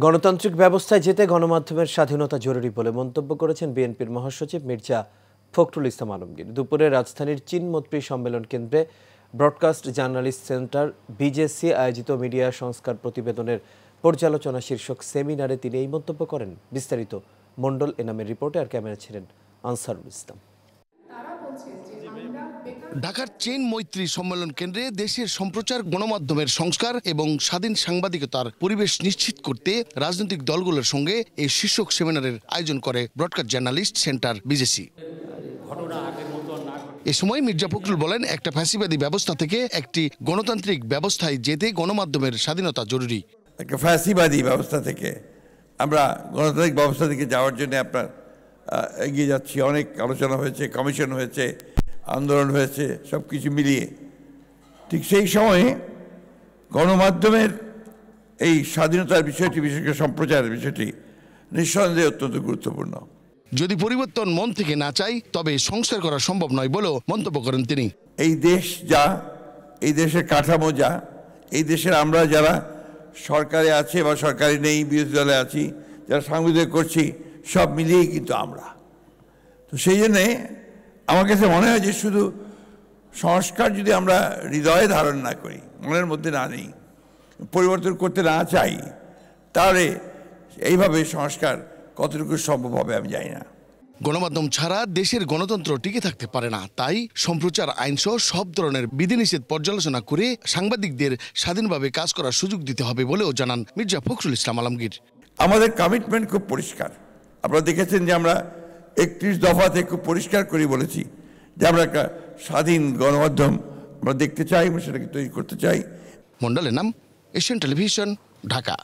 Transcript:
গণতান্ত্রিক ব্যবস্থায় যেতে গণমাধ্যমের স্বাধীনতা জরুরি বলে মন্তব্য করেছেন বিএনপির মহাসচিব মির্জা ফখরুল ইসলাম আলমগীর। দুপুরে রাজধানীর চীন মৈত্রী সম্মেলন কেন্দ্রে ব্রডকাস্ট জার্নালিস্ট সেন্টার বিজেসি আয়োজিত মিডিয়া সংস্কার প্রতিবেদনের পর্যালোচনা শীর্ষক সেমিনারে তিনি এই মন্তব্য করেন। বিস্তারিত মণ্ডল এনামের রিপোর্টে, আর ক্যামেরা ছিলেন আনসারুল ইসলাম। ঢাকার চীন মৈত্রী সম্মেলন কেন্দ্রে দেশের সম্প্রচার গণমাধ্যমের সংস্কার এবং স্বাধীন সাংবাদিকতার পরিবেশ নিশ্চিত করতে রাজনৈতিক দলগুলোর সঙ্গে এই শীর্ষক সেমিনারের আয়োজন করে ব্রডকাস্ট জার্নালিস্ট সেন্টার বিজেসি। এ সময় মির্জা ফখরুল বলেন, একটা ফ্যাসিবাদী ব্যবস্থা থেকে একটি গণতান্ত্রিক ব্যবস্থায় যেতে গণমাধ্যমের স্বাধীনতা জরুরি। একটা ফ্যাসিবাদী ব্যবস্থা থেকে আমরা গণতান্ত্রিক ব্যবস্থা থেকে যাওয়ার জন্য আপনার এগিয়ে যাচ্ছি। অনেক আলোচনা হয়েছে, কমিশন হয়েছে, আন্দোলন হয়েছে, সব কিছু মিলিয়ে ঠিক সেই সময়ে গণমাধ্যমের এই স্বাধীনতার বিষয়টি, বিশেষ করে সম্প্রচারের বিষয়টি নিঃসন্দেহে অত্যন্ত গুরুত্বপূর্ণ। যদি পরিবর্তন মন থেকে না চাই তবে সংস্কার করা সম্ভব নয় বলেও মন্তব্য করেন তিনি। এই দেশ যা, এই দেশের কাঠামো যা, এই দেশের আমরা যারা সরকারে আছে বা সরকারে নেই, বিরোধী দলে আছি, যারা সাংবাদিক করছি, সব মিলিয়েই কিন্তু আমরা। তো সেই জন্যে আমার কাছে মনে হয় যে শুধু সংস্কার যদি আমরা হৃদয়ে ধারণ না করি, মনের মধ্যে না নেই, পরিবর্তন করতে না চাই, তাহলে এইভাবে সংস্কার কতটুকু সম্ভব হবে আমি জানি না। গণমাধ্যম ছাড়া দেশের গণতন্ত্র টিকে থাকতে পারে না। তাই সম্প্রচার আইনসহ সব ধরনের বিধিনিষেধ পর্যালোচনা করে সাংবাদিকদের স্বাধীনভাবে কাজ করার সুযোগ দিতে হবে বলেও জানান মির্জা ফখরুল ইসলাম আলমগীর। আমাদের কমিটমেন্ট খুব পরিষ্কার। আপনারা দেখেছেন যে আমরা 31 দফাতে খুব পরিষ্কার করে বলেছি যে আমরা একটা স্বাধীন গণমাধ্যম আমরা দেখতে চাই এবং সেটাকে তৈরি করতে চাই। মণ্ডলের নাম, এশিয়ান টেলিভিশন, ঢাকা।